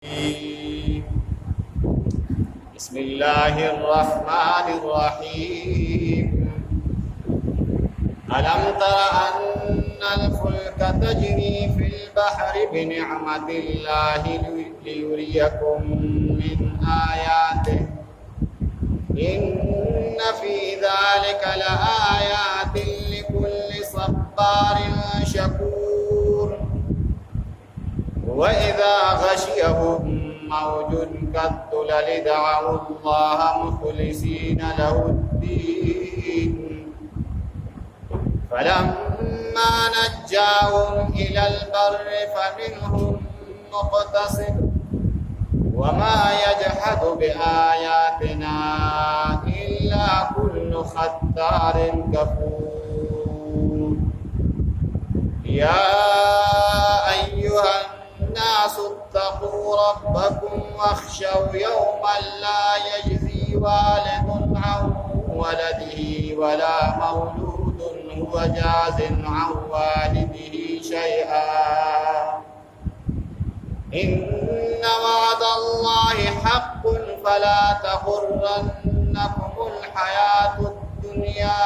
بسم الله الرحمن الرحيم ألم تر أن الفلك تجري في البحر بنعمة الله ليريكم من آياته إن في ذلك لآيات لكل صبار شكور وإذا غشيهم موج كالظلل دعوا الله مخلصين له الدين فلما نجاهم إلى البر فمنهم مقتصد وما يجحد بآياتنا إلا كل ختار كفور يا أيها الناس اتقوا ربكم واخشوا يوما لا يجزي والد عن ولده ولا مولود هو جاز عن والده شيئا إن وعد الله حق فلا تغرنكم الحياة الدنيا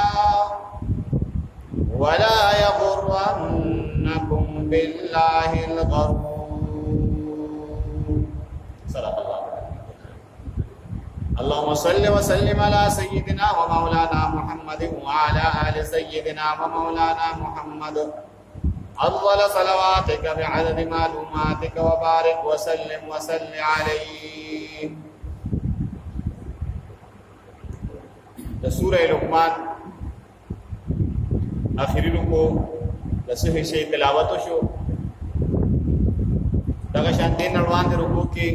ولا يغرنكم بالله الغرور صدق الله. اللهم صل وسلم على سيدنا ومولانا محمد وعلى آل سيدنا ومولانا محمد أفضل صلواتك بعدد معلوماتك وبارك وسلم وسل عليه. سورة لقمان آخری رکو لسه شی تلاوت شو دغه شانتي نړوان د رکو کې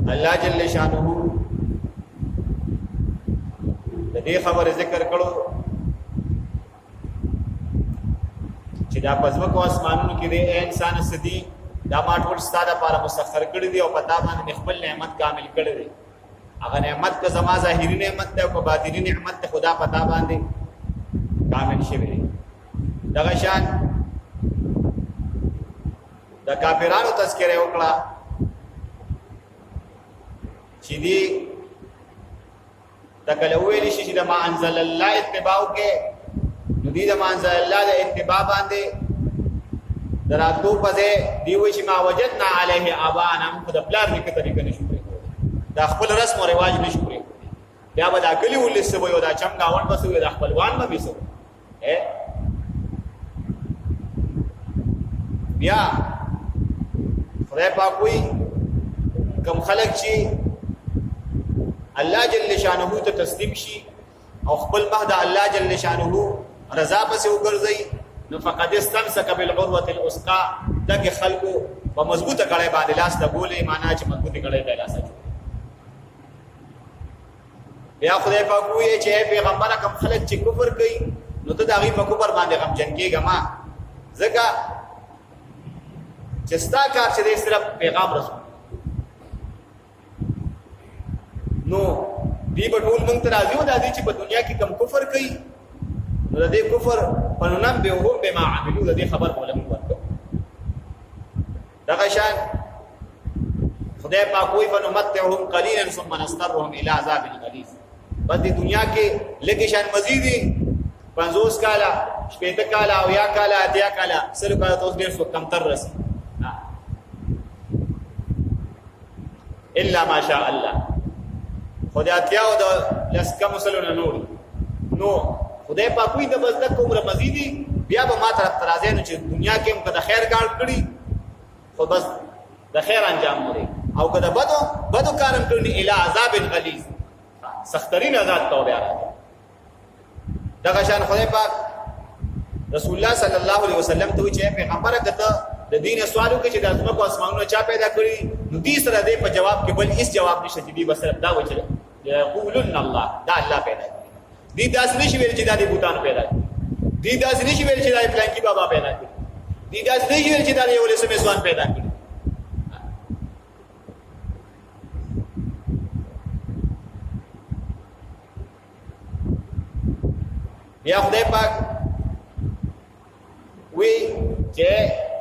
الله جل شانه د دې خبر ذکر کړو چې دا پزمکو اسمانونو کې د انسان سدي دا ما ټول ستاده لپاره مسخر کړی دی او پتا باندې خپل نعمت کامل کړی دی. هغه نعمت که زما ظاهري نعمت ده او باطنی نعمت ته خدا پتا باندې کامل شوی دی. دغه شان د کافرانو تذکره وکړه چې دی د کله ویل شي چې د ما انزل الله اتباع کې نو دی د ما انزل الله د اتباع باندې دراتو پځه دی وی چې ما وجدنا علیه آباءنا موږ د پلار نیکه طریقه نشو پرې دا خپل رسم او رواج نشو پرې بیا به دا کلی ولسه وي او دا چمګاون بسوي دا خپلوان به وسو بیا خدای پاک وی کم خلق چې الله جل شانه ته تسلیم شي او خپل مهد الله جل شانه رضا پس وګرځي نو فقد استمسك بالعروه الوثقى دغه خلقو په مضبوطه کړه باندې لاس د بولې معنا چې مضبوطه کړه د لاس بیا خدای پاک وی چې پیغمبر کم خلق چې کفر کوي نو ته دا غي په کفر باندې غم جنګيګه ما ځکه چې ستا کار چې د صرف پیغام رسول نو دی په ټول مونږ ته راځي او د دې چې په دنیا کې کم کفر کوي نو د دې کفر په نوم به هو به ما عملو د دې خبر علماء ورته دغه شان خدای پاک وی فنمتعهم قليلا ثم نضطرهم الى عذاب غليظ په دې دنیا کې لکه شان مزيدي 50 کاله 60 کاله او یا کاله اتیا کاله سره کاله اوس ډیر څو کم تر رسي الا ما شاء الله خدای اتیاو د لسکه مسلونه نور نو خدای پاک وي د بزدک عمر مزيدي بیا به ما طرف ترازه نو چې دنیا کې هم کده خیر کار کړی خو بس د خیر انجام موري او کده بدو کارم کړی الی عذاب غلیظ سخترین عذاب توبه راځي. دغه شان خدای پاک رسول الله صلی الله علیه وسلم ته چې پیغمبر کته د دین سوالو کې چې د ازمکو اسمانونو چا پیدا کړی نو دې سره دې په جواب کې بل هیڅ جواب نشي دی بس دا و چې یقولن الله دا الله پیدا کړی دې داس نشي ویل چې دا دې بوتان پیدا کړی دې داس نشي ویل چې دا پلانکی بابا پیدا کړی دې داس نشي ویل چې دا یو لسمه ځوان پیدا کړی. بیا خدای پاک وی چې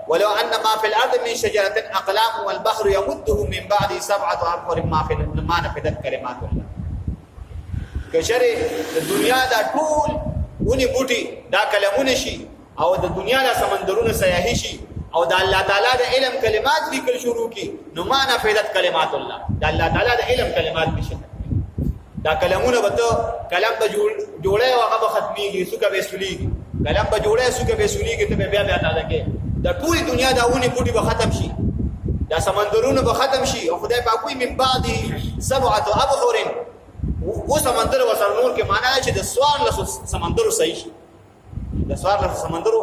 ولو ان ما في الارض من شجره اقلام والبحر يمده من بعد 7 ابحر ما نفدت كلمات الله. کشره د دنیا دا ټول ونی بوټي دا کلمونه شي او د دنیا لا سمندرونه سیاحي شي او د الله تعالی د علم کلمات لیکل شروع کی نو ما نفدت کلمات الله. د الله تعالی د علم کلمات نشي دا کلمونه به کلم به جوړه او هغه ختميږي سوکه به سوليږي کلم به جوړه سوکه به سوليږي ته بیا تعالی کې د ټولي دنیا دا ونی بوټي به ختم شي دا سمندرونه به ختم شي او خدای پاک کوئی من بعد 7 ابحر و سمندر وسر نور کې معنا چې د سوار له سمندرو صحیح شي د سوار له سمندرو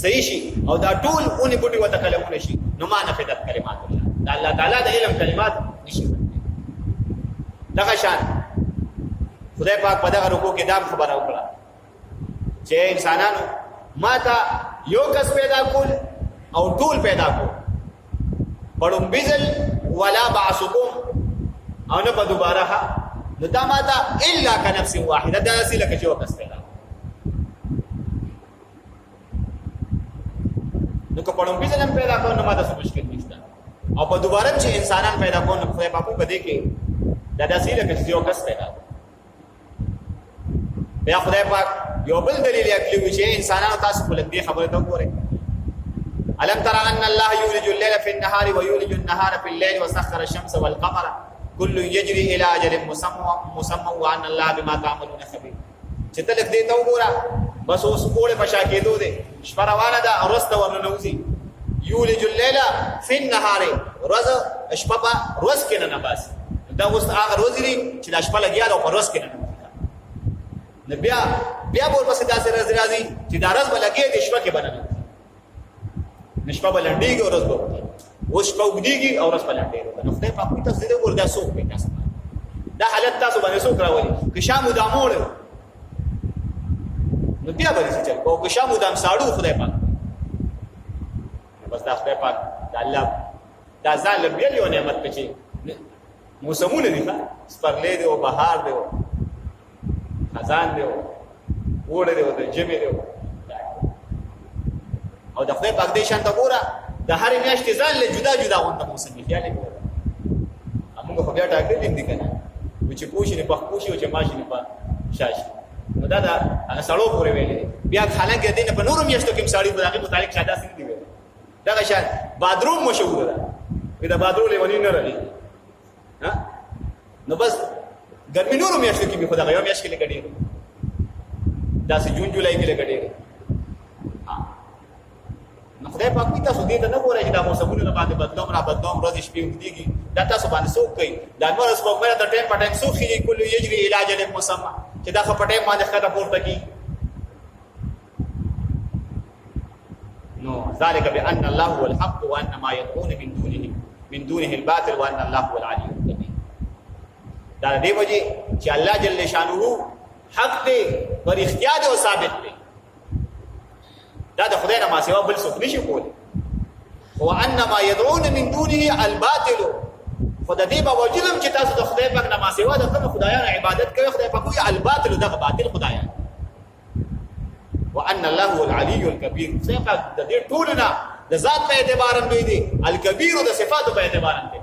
صحیح شي او دا ټول ونی بوټي وته کلمونه شي نو ما نفدت کلمات الله. دا الله تعالی د علم کلمات نشي دغه شان خدای پاک په دغه رکوع کې دا خبره وکړه چې انسانانو ماته یو کس پیدا کول او ټول پیدا کول پړم بيزل ولا بعثكم او نه په دوباره نو دا ماته الا كنفس واحده دا اصله کې یو کس پیدا نو که پړم بيزل هم پیدا کول نو ماته څه مشکل نشته او په دوباره چې انسانان پیدا کول نو خدای پاک په دې کې دا اصله کې یو کس پیدا بیا خدای پاک یو بل دلیل عقلی وی چې انسانانو تاسو په لږ خبره ته وګورئ الم تر ان الله يولج الليل في النهار ويولج النهار في الليل وسخر الشمس والقمر كل يجري الى اجل مسمى وان الله بما تعملون خبير چې ته لږ دې ته وګوره بس اوس کوړه پشا کېدو دې شپه روانه ده ورسته ورنوزي يولج الليل في النهار روز شپه روز کې نه بس دا اوس هغه روز دی چې د شپه لګیا او روز کې نه بیا ور پسې داسې راځي چې دا راز بلګي د شپه کې بنل نشپه بلندېږي او ورځ به اوس شپه وګديږي او ورځ بلندېږي نو خدای په خپل تفسیر وردا سوق په تاسو دا حالت تاسو باندې سوق راولي که شامو داموړ نو بیا به څه چل او که شامو دام ساړو خدای پاک بس دا خدای پاک دا الله دا ځان له بیا یو نعمت پچی موسمونه دي سپرلې دی او بهار دی خزان دی وړه دی او د جمع دی او د خدای پاک دې شان ته ګوره د هر میاشتې ځان له جدا جدا غونډه موسم خیال دی موږ خو بیا ټاکل دي کنه چې پوښي نه پخپوشي او چې ماشي نه په شاشي نو دا سړو پورې ویلې بیا حالانکه دې نه په نورو میاشتو کې ساړي په هغه متعلق شاده سي دي دا شان بادروم مشهور ده دا بادرو لیونی نه رہی ها نو بس ګرمي نورو میاشتو کې به خدای یو میاشت کې لګړي دا سه جون جولای کې لګړي نو خدای پاک می تاسو دې ته نه ګورئ چې دا موسمونه نه باندې بدلوم را بدلوم ورځ شپې وګديږي دا تاسو باندې څوک کوي دا نور څوک مې د ټیم په ټیم څوک خېږي کله یجري علاج له مسمى چې دا په ټیم باندې خطا پورته کی نو ذلك بان الله هو الحق وان ما يدعون من دونه الباطل وان الله هو العلي الكبير دا دې وجه چې الله جل شانه حق دې پر اختیار او ثابت دی دا د خدای نه ما سوا بل څوک نشي کولی هو ان ما يدعون من دونه الباطل خدای دې باوجود چې تاسو د خدای پاک نه ما سوا د کوم خدایانو عبادت کوي خدای پاک کوي الباطل دغه باطل خدایان وان الله هو العلي الكبير څنګه د دې ټولنا د ذات په اعتبار هم دی الکبیر د صفات په اعتبار هم دی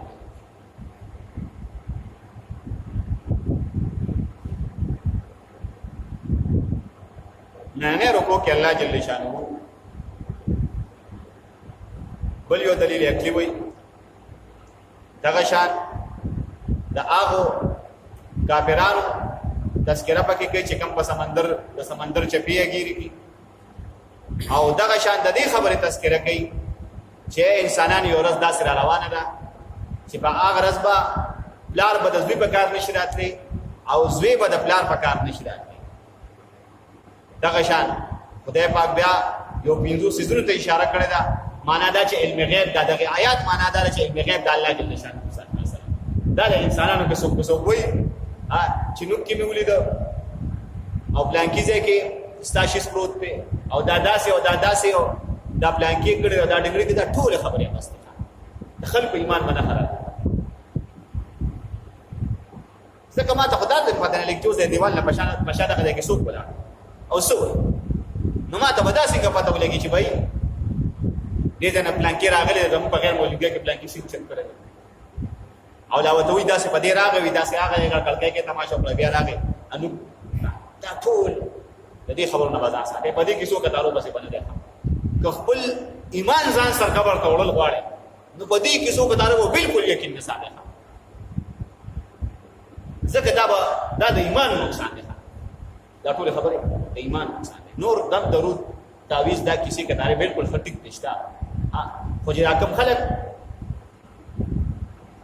نه رکو کې الله جل شانه بل یو دلیل عقلی وای دغه شان د هغه کافرانو تذکرہ پکې کوي چې کوم په سمندر چپیږي او دغه شان د دې خبره تذکرہ کوي چې انسانان یو ورځ داسې روانه ده چې په هغه ورځ به پلار به د زوی په کار نشي راتلی او زوی به د پلار په کار نشي راتلی دغه شان خدای پاک بیا یو پینځو سيزونو ته اشاره کړې ده معنا دا چې علم غیب دا دغه آیات معنا دا چې علم غیب د الله جل شانه سره دا د انسانانو کې څوک وایي چې نو کې مولید او بلانکیزه کې ستاشي سپروت په او داداسه او دا بلانکی کړي او دا ډنګري کې دا ټول خبره ماسته د خلکو ایمان باندې خراب څنګه ما ته خدای دې پته نه لیکو زه دیوال نه پښاده کړه کې څوک ولا او څو نو ما ته ودا څنګه پته ولګي چې بھائی دې ځنه پلان کې راغلی زموږ په غیر موجودګۍ کې پلان کې سیټ چک کړی او لا وته وي داسې په دې راغی داسې هغه کړکۍ کې تماشا وکړه بیا راغی انو دا ټول د دې خبرو نه بازار ساتي په دې کې څوک دارو بسې باندې ده که خپل ایمان ځان سر قبر ته وړل غواړي نو په دې کې څوک دارو بالکل یقین نه ساتي ځکه دا د ایمان نقصان دی دا ټول خبره د ایمان نقصان دی نور دم درود تعویذ دا کسی کتاره بالکل خټیک نشتا خو چې راکم خلک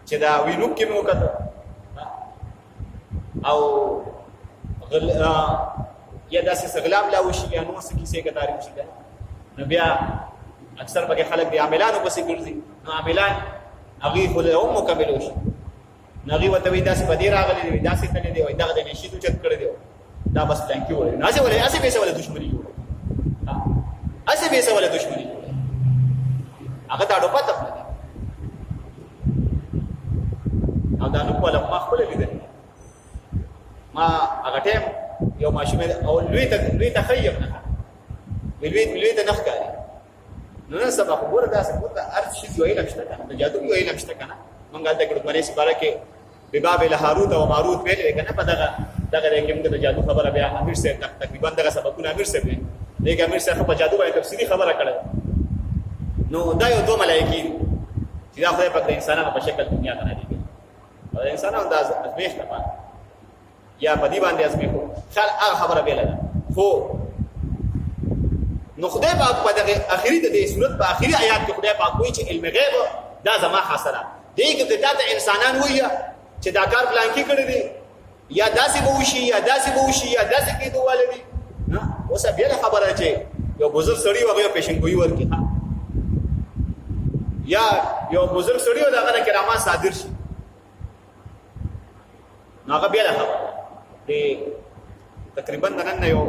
چې دا وینو کې مو کته او یا داسې سغلام لا وشي یا نو څه کیسه کتاره وشي دا نو بیا اکثر به خلک د عاملانو پسې ګرځي نو عاملان هغه خو له هم مکمل وشي نغي وته وی داسې بدی راغلي دی داسې کړي دی وای دغه د نشي تو چت کړي دی دا بس تانکی وای نه اسه ولې اسه به سره دښمنی جوړه اسه به سره دښمنی جوړه هغه دا ډو پته او دا نو په ما خپل لیدل ما هغه ټیم یو ماشوم او لوی ته خیب نه لوی ته نخ کاری نو نن سبا خو ګوره داسې ګوره ارث شي وای لښته کنه جادو وای لښته کنه مونږه د کډو باندې سپاره کې بباب الهاروت او ماروت ویل کنه په دغه کې موږ د جادو خبره بیا امیر صاحب تقریبا دغه سبقونه امیر صاحب نه دغه امیر صاحب په جادو باندې تفصیلی خبره کړه نو دا یو دوه ملایکی چې دا خدای پاک د انسانانو په شکل دنیا ته راځي او د انسانانو د ازمیښت لپاره یا په دې باندې ازمیښت خل هغه خبره به لګا خو نو خدای پاک په دغه اخري د دې صورت په اخري آیات کې خدای پاک وایي چې علم غیب دا زما حاصله دې کې ته انسانان وایي چې دا کار پلان کې کړی دی یا داسې به وشي یا داسې به وشي یا داسې کېدو والدي نه اوس بیا خبره چې یو بزرګ سړی وغه پیشنګوئی ورکی یا یو بزرګ سړی و دغه کرامات صادر شي ناغه بیا خبره دی تقریبا نن یو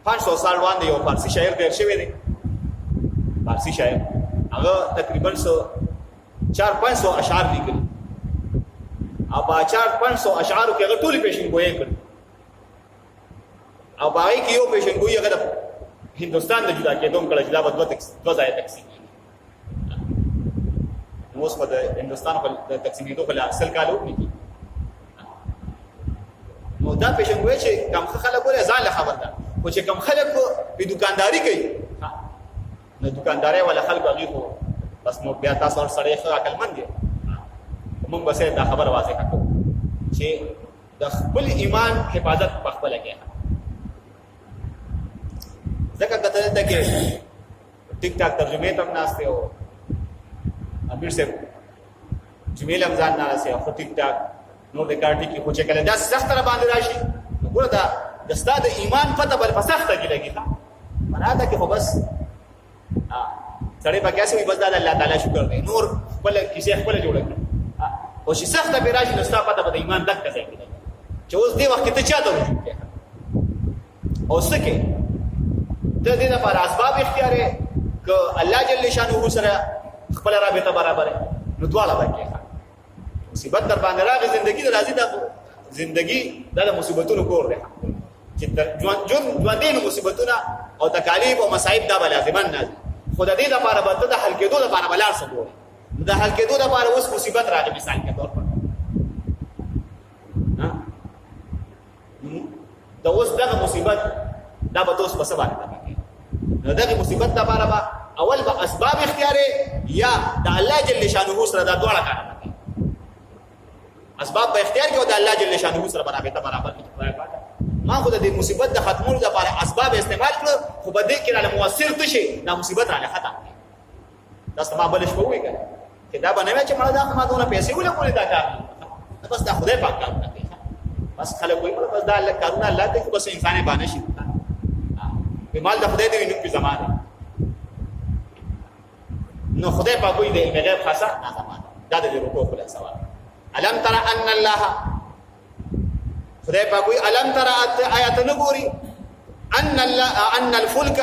500 سال وړاندې یو فارسی شاعر تیر شوی دی فارسی شاعر هغه تقریبا 400-500 اشعار لیکلي او با 400-500 اشعارو کې هغه ټول پیشنګوئی کړ او باقي کې یو پیشنګوئی هغه هندستان د جدا کېدو کړه چې دا په دوه ځای تقسیم نو اوس په هندستان په تقسیمېدو په اصل کالو نه کی نو دا پیشنګوئی چې کم خلک ولې ځان خبر ده خو چې کم خلک په دکانداري کوي نو دکانداري ولا خلک هغه خو بس نو بیا تاسو سره یې عقل مند دي موږ به دا خبر واضح کړو چې د خپل ایمان حفاظت په خپل کې ځکه کته ته کې ټیک ټاک ترجمه تم ناشته او امیر صاحب جمیل رمضان ناشته او ټیک ټاک نو د کارټي کې خوچه کله دا سخت را باندې راشي وګوره دا د ستاد ایمان پته بل سخته کې لګي مراده کې خو بس سړی په کیسه وي بس دا الله تعالی شکر دی نور خپل کیسه خپل جوړ کړ او شي سخته به راشي نو ستاسو پته به ایمان دک ځای کې چې اوس دی وخت ته چا ته وځي او سکه د دې لپاره اسباب اختیارې ک الله جل شانه سره خپل رابطه برابر نو دواړه وکړي مصیبت در باندې راغی ژوندۍ د راځي د ژوندۍ د مصیبتونو کور دی چې ژوند دې مصیبتونه او تکالیف او مصائب دا لازمان نه خدای دې لپاره به ته د حل کېدو لپاره بلار سبو د حل کېدو لپاره اوس مصیبت راغی مثال کې تور پر ها دا اوس دغه مصیبت دا به اوس په سبا نه دغه مصیبت لپاره به اول به اسباب اختیارې یا د الله جل شانه سره دا دواړه کار کوي اسباب به اختیار کې او د الله جل شانه سره برابر ما خو د دې مصیبت د ختمولو لپاره اسباب استعمال کړو خو به دې کې را موثر تشي دا مصیبت را ختم تاسو ما بلش کوی کنه چې دا باندې چې مړه دا ما دونه پیسې ولې کولې دا کار بس دا خدای پاک کار کوي بس خلک وایي بس دا الله کارونه الله ته بس انسان باندې شي په مال د خدای دی نو په زمانه نو خدای پاک وایي د غیب خاصه نه زمانه دا د رکوع خلاص سوال الم تر ان الله خدای پاک وی الم تر آیات نګوري ان الفلک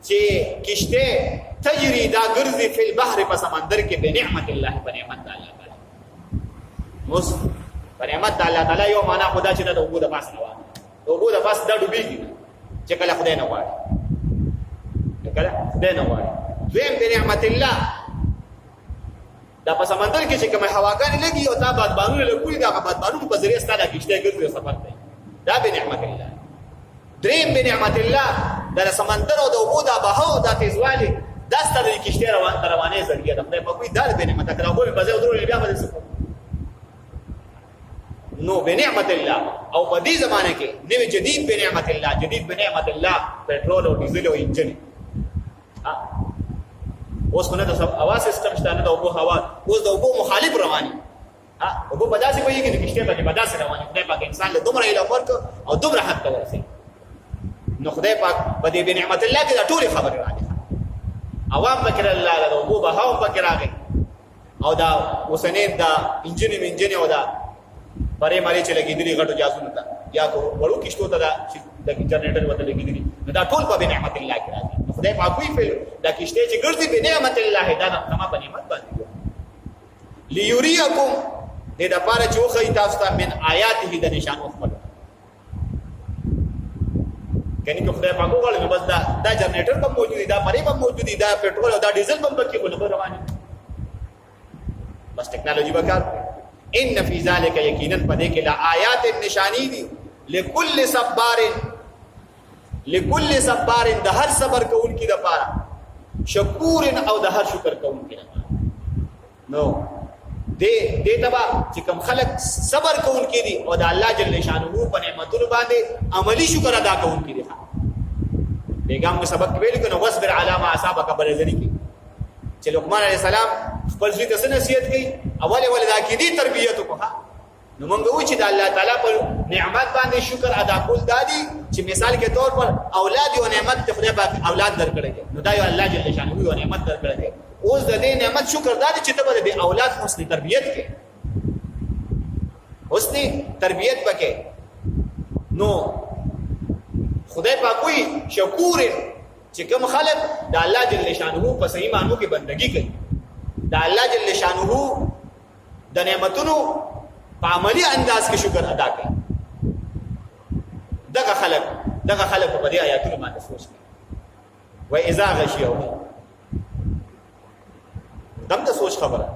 چې کشته تجری دا ګرځي په البحر په سمندر کې په نعمت الله په نعمت الله تعالی اوس په نعمت الله تعالی یو معنا خدا چې د وګړو د پاس نه وایي د وګړو د پاس دا ډوبېږي چې کله خدای نه وایي کله خدای نه وایي دویم بنعمت الله دا په سمندر کې چې کومه هواګانې لګي او تا بادبانونه لګولي دا بادبانونو په ذریعه ستاسو کشته ګرځي سفر دی دا بنعمت الله. دریم بنعمت الله دا سمندر او د اوبو دا بهاو دا تیزوالی دا ستاسو کشته روانه ذریعہ ده. په کوئی دا بنعمت کړه او په ځای درو بیا باندې سفر نو بنعمت الله. او په دې زمانه کې نوې جدید بنعمت الله، جدید بنعمت الله پټرول او ډیزل او انجن. اوس خو نه د هوا سیستم شته، نه د اوبو هوا، اوس د اوبو مخالف رواني. اوبو په داسې وایي چې کشته په داسې رواني. خدای پاک انسان له دومره علم ورکړ او دومره حد ته ورسېد. نو خدای پاک په دې بنعمت الله کې دا ټول خبره راځي. عوام فکر الله له اوبو بهاو فکر راغی او دا وسنید دا انجن او دا پرې مالي چې لګېدلي غټو جازونه ته یا کو وړو کشتو ته دا د انټرنیټ وته لګېدلي نو دا ټول په بنعمت الله کې راځي. خدای پاک وی فعل دا کشته چې ګرځي بنعمت الله دا تمام په نعمت باندې ليريكم دې د پاره چې خو تاسو ته من آیاته د نشانو خپل کني کو خدای پاک وغواړي نو بس دا جنریټر هم موجود دي، دا پرې هم موجود دي، دا پټرول او دا ډیزل هم پکې خو رواني بس ټیکنالوژي وکړ. ان فی ذلک یقینا پدې کې لا آیات نشانی دي لکل صبار د هر صبر کوونکی د پاره شکور او د هر شکر کوونکی نو دې تبا چې کوم خلق صبر کوونکی دي او د الله جل شانه په نعمتونو باندې عملی شکر ادا کوونکی دي. پیغام کو سبق ویل کنه واصبر علی ما اصابک برزری کی چې لقمان علیہ السلام خپل ځای ته نصیحت کوي اول د عقیدې تربیت وکړه. نو موږ وایو چې د الله تعالی پر نعمت باندې شکر ادا کول دادي چې مثال کے طور پر اولاد یو نعمت ته خدای پاک اولاد درکړي نو دا یو الله جل شانه یو نعمت درکړي. اوس د دې نعمت شکر دادي چې ته به اولاد حسن تربیت کې حسن تربیت وکې. نو خدای پاک وی شکور چې کوم خلق د الله جل شانه په صحیح معنی کې بندگی کوي، د الله جل شانه د نعمتونو په عملی انداز کې شکر ادا کوي، دغه خلق په دې آیاتونو باندې سوچ کوي. و اذا غشیه دم د سوچ خبره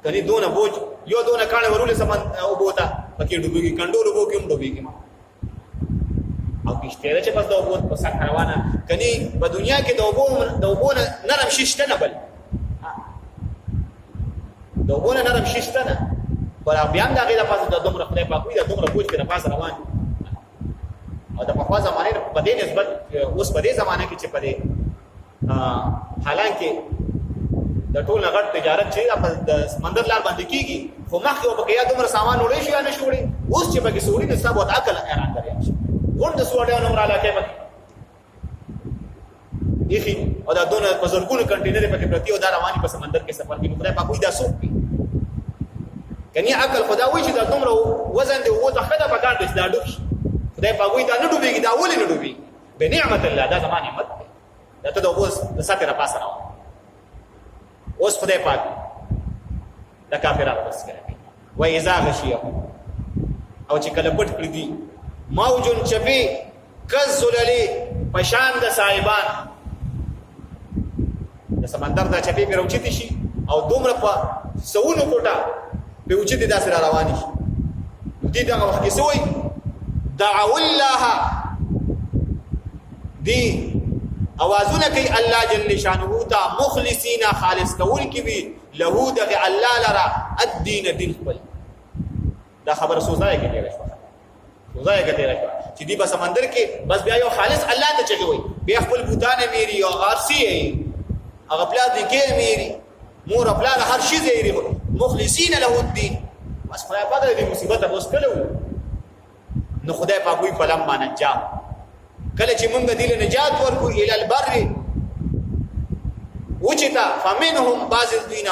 کني دونه بوج یو دونه کانه ورولې سمن او بوتا پکې ډوبېږي کندو لوبو کې هم ډوبېږي او کشته چې پس د اوبو په سر روانه کني په دنیا کې د اوبو نرم شیشته نه بل د اوبو نرم شیشته نه پر بیا هم دا غیله پس د دومره خدای پاک وي د دومره بوج کې نه پاس روان او د په زمانه په دې نسبت اوس په دې زمانه کې چې په دې حالانکه د ټول غټ تجارت چې د سمندر لار باندې کیږي خو مخکې وبکیا دومره سامان وړي شي یا نه شوړي اوس چې پکې سوري د سبوت عقل حیران دریا شي ګوند سوړې نو مراله کې پکې یخي او دا دونه بزرګونو کنټینر پکې پرتی او دا رواني په سمندر کې سفر کوي. خدای پاک دا سوق کوي کني عقل خدا وایي چې دا دومره وزن دی او ته خدای پاک دا ډوب خدای پاک دا نه ډوبېږي دا ولې نه ډوبېږي به نعمت الله دا زمانه نعمت دا ته د اوس د ساتره پاسه راو اوس خدای پاک د کافرانو بس کوي. و اذا غشیه او چې کله پټ کړی دي موجون چپی کذللی پشان د صاحبان د سمندر د چپی پر اوچتی شي او دومره په سونو کوټه په اوچتی داسې را رواني شي. دې دغه وخت کې سوی دعوا الله دی اوازونه کوي الله جل شانه ته مخلصین خالص کول کی وی له دغه الله لرا الدين دین خپل. دا خبر سوزای کې دی سوزای کې دی چې دی په سمندر کې بس بیا یو خالص الله ته چلی وي بیا خپل بوتان میری او ارسی هغه پلا دې کې میری مور خپل هر شي زیری مخلصین له الدين بس خدای پاک دې مصیبت اوس کړو. نو خدای پاک وی فلما نجا کله چې مونږ دې له نجات ورکو ال البر وجتا فمنهم بعض الذين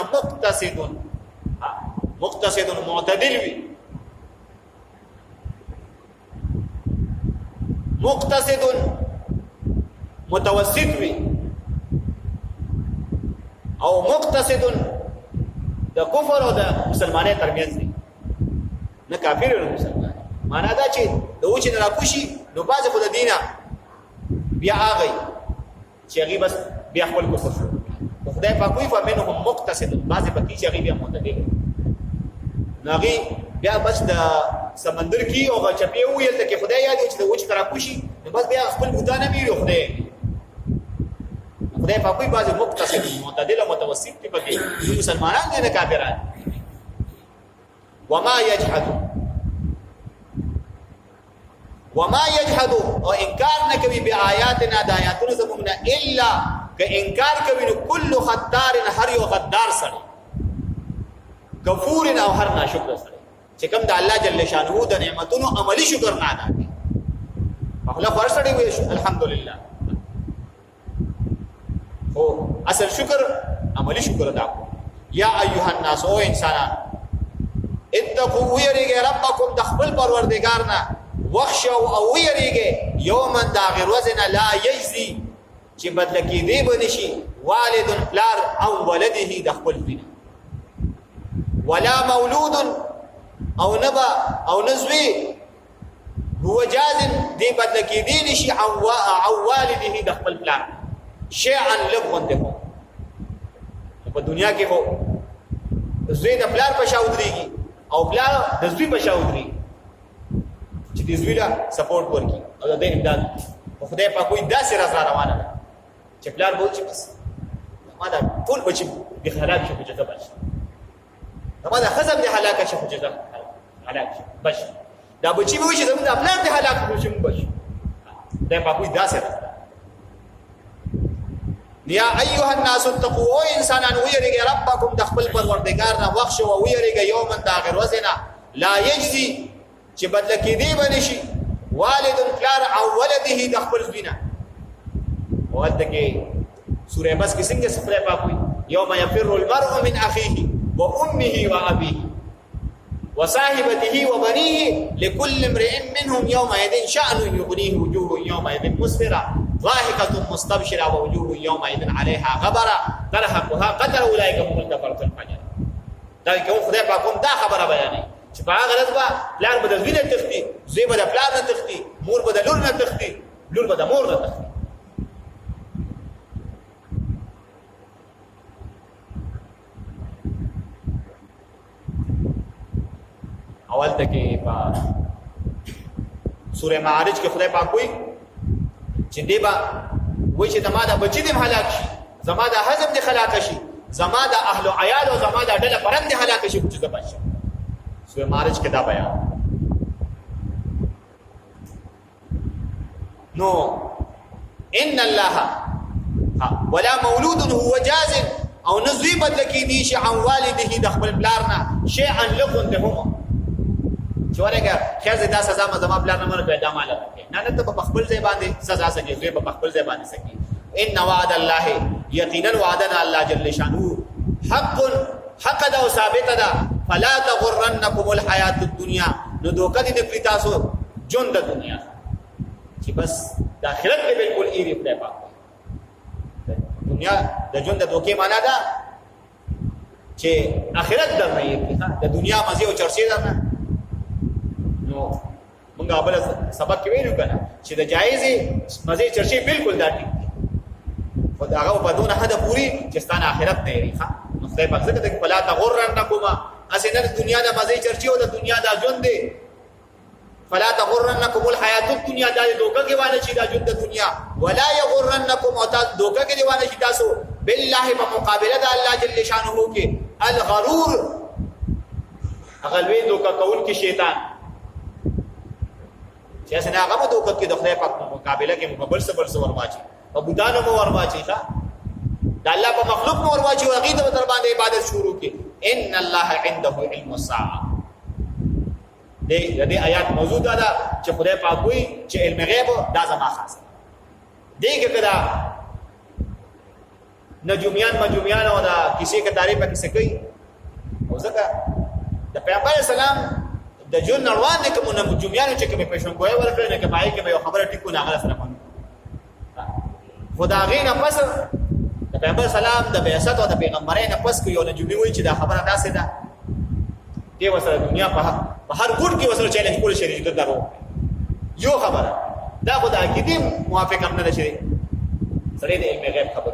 مقتصد معتدل وي مقتصد متوسط وي او مقتصد د کفر او د مسلمانۍ ترمنځ دي نه کافر او مسلمان. معنا دا چې د وچ نه راکوشي نو باز خو د دینه بیا هغه چې هغه بس بیا خپل کفر شو خدای پاک وی فمنهم مقتصد بعض پکې چې هغه بیا معتدل ناغي بیا بس د سمندر کې او چپی ویل ته کې خدای یاد چې د وچ کرا کوشي نو بس بیا خپل بوتانه میرو خدای پاک وی بعض مقتصد معتدل او متوسط ته پکې مسلمانان نه کافران وما يجحد او انکار نه کوي بیااتنا د آیاتونو زمونږه الا که انکار کوي نو کل خدار هر یو غدار سره کفور او هر ناشکر سره چې کوم د الله جل شانه د نعمتونو عملی شکر نه ادا کوي په خپل فرصت دی الحمدلله او اصل شکر عملی شکر ادا کوي یا ایها الناس او انسانان اتقوا ويرجى ربكم دخل پروردگار نه وخشوا او ويرجى يوما دا غیر وزن لا يجزي چې بدل کې دی بنشي والد پلار او ولده دخل فينا ولا مولود او نبا او نزوي هو جازم دی بدل کې دی نشي او والده دخل پلار شيئا لغونده په دنیا کې هو زوی د پلار په شاودريږي او پلار د زوی په شاودري چې د زوی لا سپورټ ورکي او د امداد په خدای په کوئی داسې راز روانه ده چې پلار بول چې بس ما دا ټول بچي د هلاک شو چې ته بچ ما دا خزم د هلاک شو چې ته هلاک شو بچ دا بچي وي چې زموږ د پلار د هلاک شو بچ دا په کوئی داسې راز یا ایها الناس اتقوا انسانان ويرجى ربكم دخل پروردگار نه وخت او ويرجى يوما دا غیر وزنا لا يجزي چې بدل کې دی بنشي والد پلار او ولده دخل بنا ولته کې سوره بس کې څنګه سپره پاکوي يوم يفر المرء من اخيه وامه وابيه وصاحبته وبنيه لكل امرئ منهم يومئذ شأن يغنيه وجوه يومئذ مسفرة ضاحكة مستبشرة ووجوه يومئذ عليها غبرة ترهقها قتر أولئك هم الكفرة الفجر دا کوم خدای پاک کوم دا خبره بیانې چې په هغه غلط با پلار بدل وینې تختی زوی بدل پلار نه تختی مور بدل لور نه تختی لور بدل مور نه تختی اول تکي په سوره معارج کې خدای پاک وایي چې دیبا وایي چې زما دا بچی دې هلاک شي زما دا حزب دې خلاک شي زما دا اهل عیال او زما دا ډله پرم دې هلاک شي چې زما شي سوره معارج کې دا بیان نو ان الله ولا مولود هو جاز او نزوی بدل کې دي شي عن والده د خپل بلارنا شيئا لكم هم چورګه خیر دا سزا ما زما بلار نه مر پیدا مال نه نه ته په خپل ځای باندې سزا سکے زوی په خپل ځای باندې سکے ان وعد الله یقینا وعدنا الله جل شانه حق دا او ثابت دا فلا تغرنکم الحیات الدنیا نو دوکه دې پری تاسو جون د دنیا چې بس د آخرت به بالکل ایری خدای پاک دنیا د جون د دوکه معنا دا چې آخرت درنه یې د دنیا مزه او چرشي درنه نو موږ بل سبق کې ویلو کنه چې د جایزه مزه چرشي بالکل دا ټیک دي خدای په دونه حد پوری چې ستانه آخرت نه یې ښه نو خدای پاک څنګه ته فلا تغرنکم اسنه د دنیا د مزه چرشي او د دنیا د ژوند دی فلا تغرنکم الحیات الدنیا دا دوکه کې وانه چې دا ژوند د دنیا ولا یغرنکم او تاسو دوکه کې وانه چې تاسو بالله په مقابله د الله جل شانه کې الغرور اغلوی دوکه کول کې شیطان چې اسنه هغه دوکه کې د خدای پاک په مقابله کې مقابل صبر ورواچي او بوتانو مو ورواچي ښا د الله په مخلوق مو ورواچي او هغه د در باندې عبادت شروع کې ان الله عنده علم الساعه دې آیات موضوع دا چې خدای پاک وایي چې علم غیب دا زما خاص دی کې کدا نجومیان او دا کسی کې تعریف کې کوي او ځکه د پیغمبر اسلام د جون روان نه کوم نجومیان چې کوم پېښون کوی ورکړي نه کوي کې یو خبره ټیکو نه غلط نه کوي خدای غینه پس د پیغمبر سلام د بعثت او د پیغمبرانو پس کو یو نجومی وایي چې دا خبره داسې ده دی وسره دنیا په هر ګډ کې وسره چیلنج کول شي چې درو یو خبره دا خدای کې دې موافق هم نه شي سره دې علم غیب خبر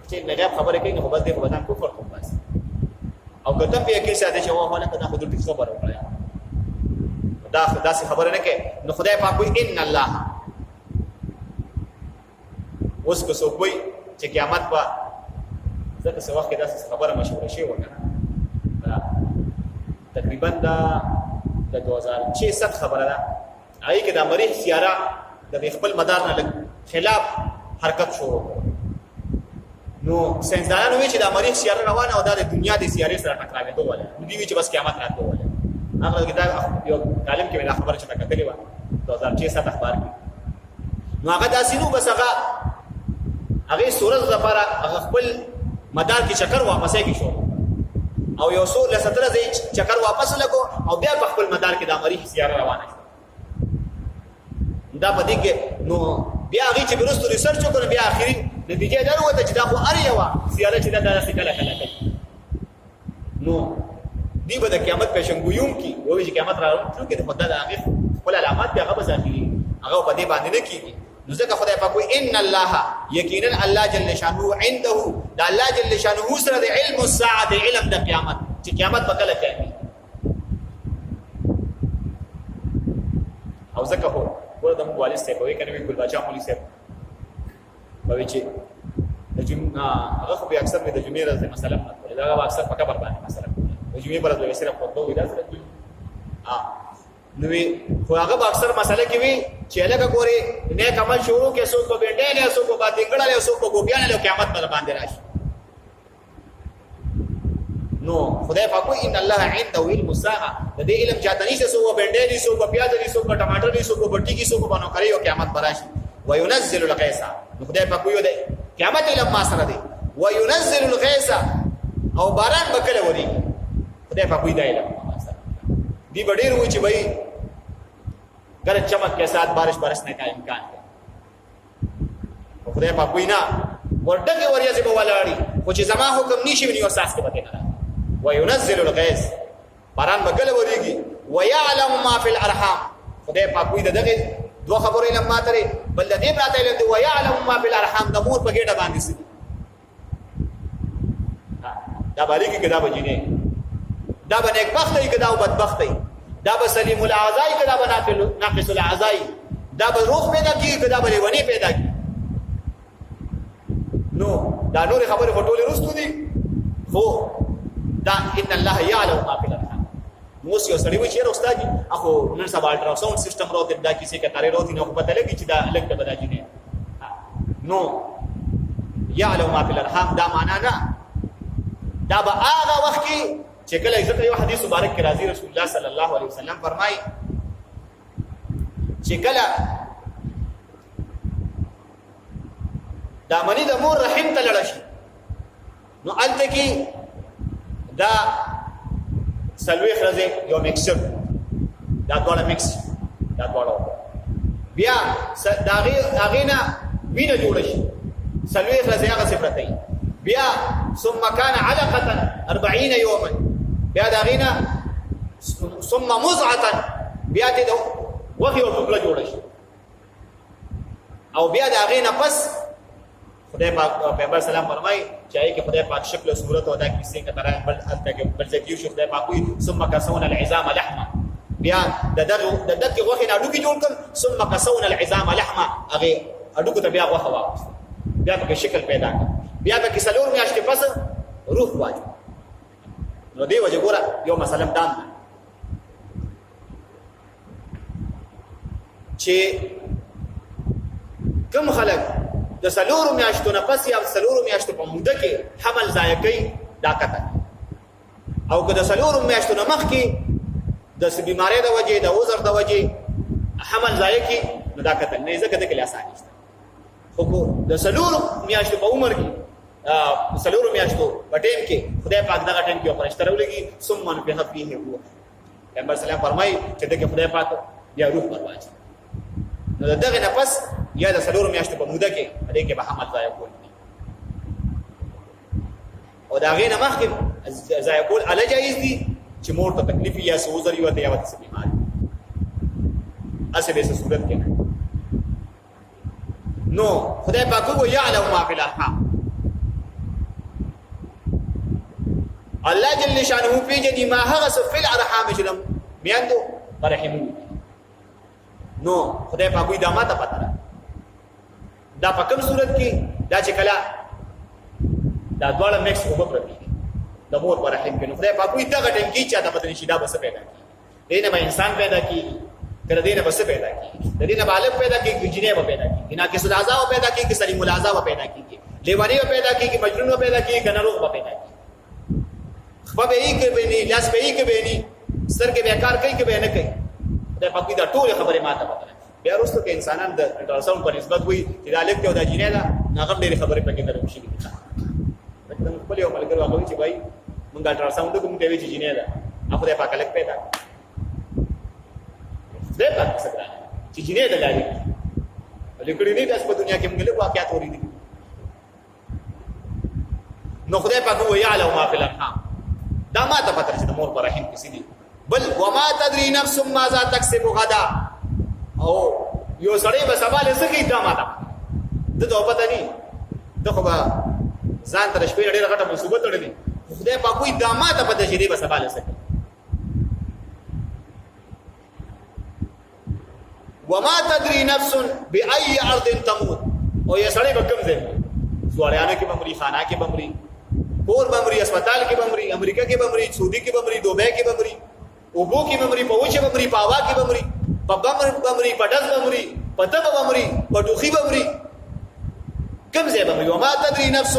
چې چې غیب خبره کوي نو بس دې په بدن کفر کوم بس او کته په کې ساده چې واه نه کدا خود دې خبره وکړه دا داسې خبره نه کوي نو خدای پاک وي ان الله اوس کو سو کوئی چې قیامت په ځکه څه وخت کې داسې خبره مشهوره شي وکړه تقریبا دا د 2006 خبره ده هغه کې د مریخ سیاره د خپل مدار نه خلاف حرکت شروع نو ساينسدانانو وی چې د مریخ سیاره روانه او د دنیا د سیارې سره ټکراوېدو ولا دوی وی چې بس قیامت راتلو ولا هغه دا یو عالم کې دا خبره چې کتلې و 2006 اخبار کې نو هغه داسې نو بس هغه سورج لپاره هغه خپل مدار کې چکر واپسې کې شو او یو څو ل 17 ځای چکر واپس لګو او بیا په خپل مدار کې د مریخ سیاره روانه شو دا پدې کې نو بیا هغه چې ورستو ریسرچ وکړ بیا اخري نتیجه دا وته چې دا خو اړیا و سیاره چې دا داسې کله کوي نو دی به د قیامت پېښنګویم کی وایي چې قیامت راځي چې خدای د هغه خپل علامات بیا هغه ظاهري هغه په دې باندې نه کیږي نو ځکه خدای پاک وایي ان الله یقینا الله جل شانه عنده دا الله جل شانه سره د علم الساعه علم د قیامت چې قیامت به کله کوي او ځکه هو ورته موږ والي څه کوي کنه ګل بچا مولي څه وایي چې د جمعه هغه خو به اکثر د جمعې ورځ مثلا دا هغه اکثر په کبر باندې مثلا د جمعې پر ورځ سره په دوه ورځ سره نو خو هغه اکثر مسله کې وی چې لکه ګوري نیک عمل شروع کې سو کو بیٹه له سو کو باندې ګړل سو کو ګوبیان له قیامت پر باندې راشي نو خدای پاک ان الله عنده علم الساعه د دې علم چاته نشته سو بیٹه دي سو کو پیاز دي سو کو ټماټر دي سو کو بټي کی سو کو باندې کوي او قیامت پر راشي وينزل الغيث نو خدای پاک یو دی قیامت علم ما سره دی وينزل الغيث او باران بکله ودی خدای پاک دی علم ما سره دی بډیر و چې بھائی गरज चमक के साथ बारिश बरसने का इम्कान है खुदा पाक वही ना वर्डे के वरिया से बवालाड़ी कुछ जमा हुक्म निशी नहीं और सास के बते ना वयुनज़िलुल गैस बारान बगल वरीगी वयअलम मा फिल अरहम खुदा पाक वही दगे दो खबरें लम्मा तरे बल दे प्राते ले वयअलम मा फिल अरहम दमूर बगेड़ा बांधी सी دا باریکی کدا بجینه دا بن ایک بخت ای کدا بدبخت ای دا به سلیم الاعضاء کدا به ناقص الاعضاء دا به روح پیدا کی کدا به ونی پیدا کی نو دا نور خبره فټولې رستو دي خو دا ان الله يعلم ما في الارحام موږ یو سړی و چې استاد اخو نن سبا الټرا ساوند سیستم راوته دا کیسه کې کاری راوته نو پته لګی چې دا الګ ته بداجی نه نو يعلم ما في الارحام دا معنا نه دا به هغه وخت کې چې کله عزت یو حدیث مبارک کې راځي رسول الله صلی الله علیه وسلم فرمایي چې کله دا منی د مور رحم ته لړ شي نو الته کې دا سلوي خرزه یو مکسچر دا ډول مکس دا ډول بیا دا غینا وینه جوړ شي سلوي خرزه هغه صفته بیا ثم كان علقه 40 يوما بیا دا غینا ثم مزعه بیا ته وحي او ټوکړه جوړ شي او بیا دا غینا پس خدای پاک پیغمبر سلام فرمای چې ای کې خدای پاک شکل او صورت او دا کیسه کتره بل الته کې بل ځکیو شو خدای پاک ثم كسونا العظام لحما بیا د دغه وحي نه ډوکی جوړ کړ ثم كسونا العظام لحما هغه اډوکو ته بیا وحوا بیا په شکل پیدا کړ بیا به کیسلور میاشتې پس روح واجب نو دی وجه ګوره یو مثلا دان چې کوم خلک د سلور میاشتو نه پس یا سلور میاشتو په موده کې حمل ضایع کوي دا کته او که د سلور میاشتو نه مخکې د بیماری د وجې د عذر د وجې حمل ضایع کی نو دا کته نه ځکه د کله اسانه نشته خو د سلور میاشتو په عمر کې سلور میاشتو په ټیم کې خدای پاک دغه ټیم کې فرشتہ راولېږي ثم به فيه هو پیغمبر سلام فرمایي چې دغه خدای پاک یا روح پرواز نو دغه نه پس یا د سلور میاشتو په موده کې دغه کې به حمل ضایع کول او دا غینه مخکې ضایع کول اله جایز دي چې مور ته تکلیف یا سوزر یو ته یا څه بیماری اسه به صورت کې نو خدای پاک وو یعلم ما فی الارحام الله جل شانه پیجنې ما هغه څه فل ارحام چې میاندو رحم نو خدای په کوئی دامه ته پته دا په کوم صورت کې دا چې کله دا ډول مکس وګورئ د مور پر رحم کې نو خدای په کوئی دغه ټیم کې چې دا پته نشي دا بس پیدا کی دینه به انسان پیدا کی کړه دینه بس پیدا کی د دینه بالغ پیدا کی جنې به پیدا کی بنا کې سلاذا و پیدا کی کې سلیم الاذا و پیدا کی لیوانی و پیدا کی مجنون و پیدا کی کناروغ و پیدا کی خبر به یې کې به نه لاس به یې کې به نه سر کې بیکار کوي کې به نه کوي دا په دې ټول خبره ماته پته بیا وروسته کې انسانان د الټراساوند په نسبت وي چې دا لیک ته دا جینې دا هغه ډېری خبرې پکې درو شي مثلا خپل یو ملګری واغوي چې بھائی مونږ الټراساوند کوم ته وی چې جینې دا اخو دې پاک لیک پیدا دې پاک څنګه چې جینې دا لري لیکړې نه داس په دنیا کې موږ له واقعیت اورېدي نو خدای پاک وو یعلم ما فی الارحام دا ما ته پته چې د مور پر رحم کې سيدي بل وما تدري نفس ماذا تكسب غدا او یو سړی به سوال سکی دا ما ته د ته پته ني دغه با ځان تر شپې ډېر غټه مصیبت وړلې خدای پاک کوئی دا ما ته پته چې دی به سوال سکی وما تدري نفس باي ارض تموت او یو سړی به کوم ځای سوالانه کې بمري خانه کې بمري کور بمري اسپیټال کې بمري امریکا کې بمري سعودي کې بمري دوبه کې بمري اوبو کې بمري پوچه بمري پاوا کې بمري پبمر بمري پټز بمري پتب بمري پټوخي بمري کوم ځای بمري وما تدري نفس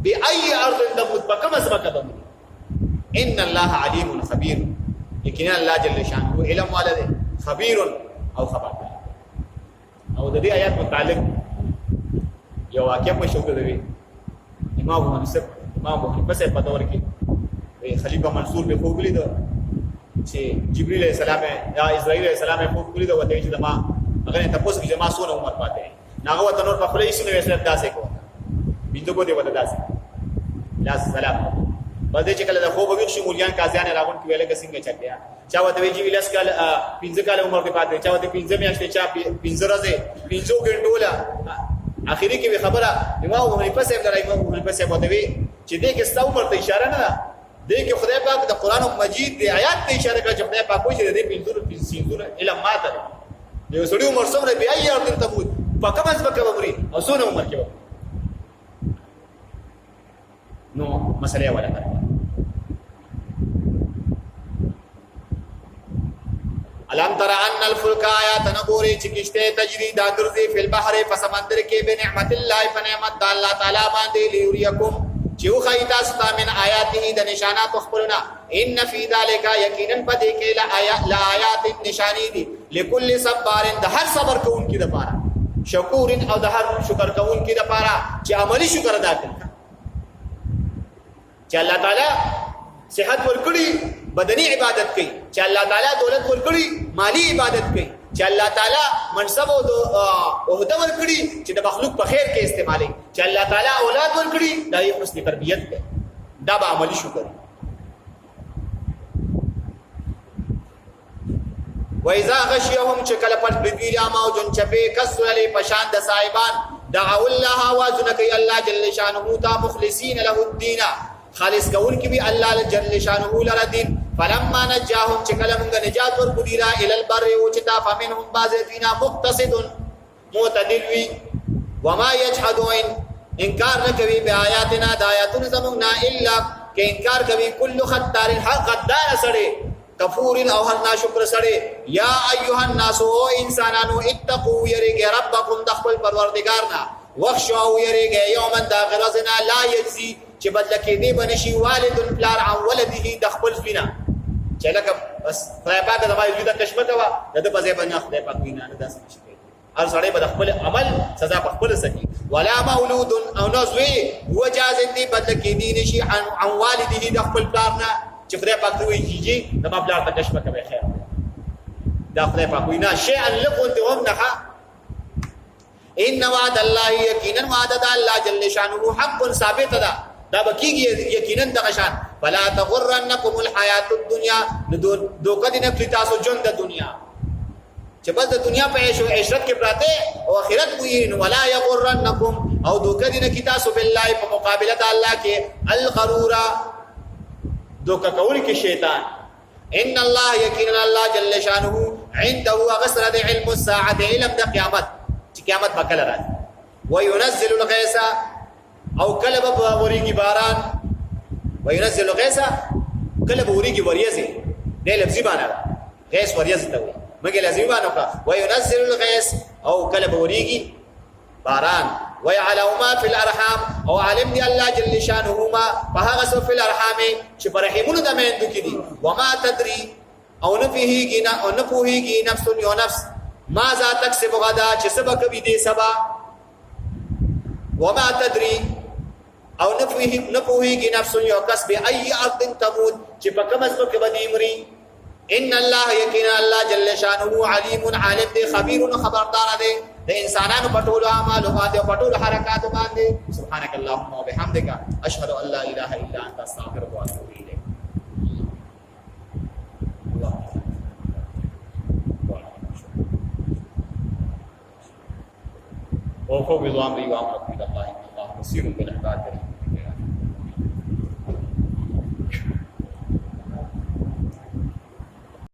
باي ارض تموت پکم اسمک بمري ان الله عليم خبير یقینا الله جل شانه علم والده خبير او خبر او د دې آیات متعلق یو واقعه په شوکه دی امام منصب امام محمد صاحب په دور کې خلیفہ منصور به خوګلی دا چې جبرئیل علیہ السلام یا اسرائیل علیہ السلام په خوګلی دا وته چې ما هغه ته تاسو کې ما سونه عمر پاتې ناغه وته نور په خپل هیڅ نه وسلم داسې کو بيته کو دی وته داسې لا سلام باندې چې کله د خوب ویښ مولیان قاضیان راغون کې ویل کسینګه چټیا چا وته وی ویلس کال 15 کال عمر کې پاتې چا وته 15 میاشتې چا 15 ورځې 15 غنټو لا اخیری کې خبره امام حنیفه صاحب درای امام حنیفه صاحب وته وی چې دې کې ستو عمر ته اشاره نه ده دې کې خدای پاک د قران مجید دی آیات ته اشاره کوي چې خدای پاک کوئی چې دې 15 علم ماته یو سړی عمر سره بیا یې ارتن تموت پکم از پکم عمرې او سونه عمر کې نو مسئله ولا کړ الم تر ان الفلك آیات نګوري چې کشته تجری دا ګرځي فل بحر په سمندر کې به نعمت الله فنعمت الله تعالی باندې لیریکم چې خیتا ستا من آیاته د نشانات خپلنا ان فی ذلک یقینا پدې کې لا آیات نشانی دي لكل صبر د هر صبر کوونکی د پاره شکور او د هر شکر کوونکی د پاره چې عملی شکر ادا کړي چې الله تعالی صحت ورکړي بدني عبادت کوي چې الله تعالی دولت ورکړي مالی عبادت کوي چې الله تعالی منصب او عہده ورکړي چې د مخلوق په خیر کې استعمالي چې الله تعالی اولاد ورکړي دا یې حسن تربیت ده دا به عملی شکر وَإِذَا غَشِيَهُمْ چکل پټ بِدِي ما جن چپے کسلی پشان د صاحبان دعوا الله وازنک الله جل شانه تا مخلصین له الدين خالص کول کی بھی الله جل شانه لرا دین فلما نجاهم چکل موږ نجات ورکو دی را ال البر او چتا فمنهم بعضینا مقتصد معتدل وی وما يجحدون انکار نکوي بیااتنا دایاتن زمنا الا کہ انکار کوي کل خطار حق غدار سړي کفور او هر ناشکر سړي یا ایها الناس او انسانانو اتقوا يرګ ربکم دخل پروردگارنا وخشوا يرګ یوما داغرزنا لا يجزي چې بدل کې دی بنشي والد پلار عن ولده د خپل فینا چې لکه بس خدای پاک د مایو د کشمت وا د په ځای باندې خدای پاک وینا نه داس نشي هر سړی به خپل عمل سزا په خپل سکی ولا مولود او نزوی وجاز دی بدل کې دی نشي عن والده د خپل پلار نه چې خدای پاک دوی کیږي د ما پلار ته کشمت کوي خیر دا خدای پاک وینا شی ان لقون ته هم نه ان وعد الله یقینا وعد الله جل شانه حق ثابت ده دا بکیږي یقینا د غشان فلا تغرنکم الحیات الدنیا دوکه دې نه تاسو ژوند د دنیا چې بس د دنیا په عشرت کې پراته او آخرت وین ولا یغرنکم او دوکه دې نه کی تاسو بالله په مقابله د الله کې الغرور دوکا کول کې شیطان. ان الله یقینا الله جل شانه عنده غسر د علم الساعه علم د قیامت چې قیامت به کله راځي. وينزل الغيث او کله به وريږي باران. وينزل الغيث کله به وريږي وریځي د لفظي باندې غیث وریځ ته وي مګر لازمي باندې وکړه. وينزل الغيث او کله به وريږي باران. ويعلم ما في الارحام او علم دی الله جل شانه ما فهغه سو في الارحام چې برحمونو د میندو کې دي. وما تدري او نه پوهیږي نفس یو نفس ماذا تکسب غدا چې سبا کوي دې سبا. وما تدري او نه پوهیږي نفس یو کس به ای ارض تموت چې په کوم ځای کې باندې مري. ان الله یقینا الله جل شانه علیم عالم دی خبیر خبردار دی د انسانانو په ټولو اعمالو باندې او په ټولو حرکاتو باندې. سبحانك اللهم وبحمدك اشهد ان لا اله الا انت استغفرك واتوب اليك. وفوق امري وامركم الى الله ان الله بصير بالعباد.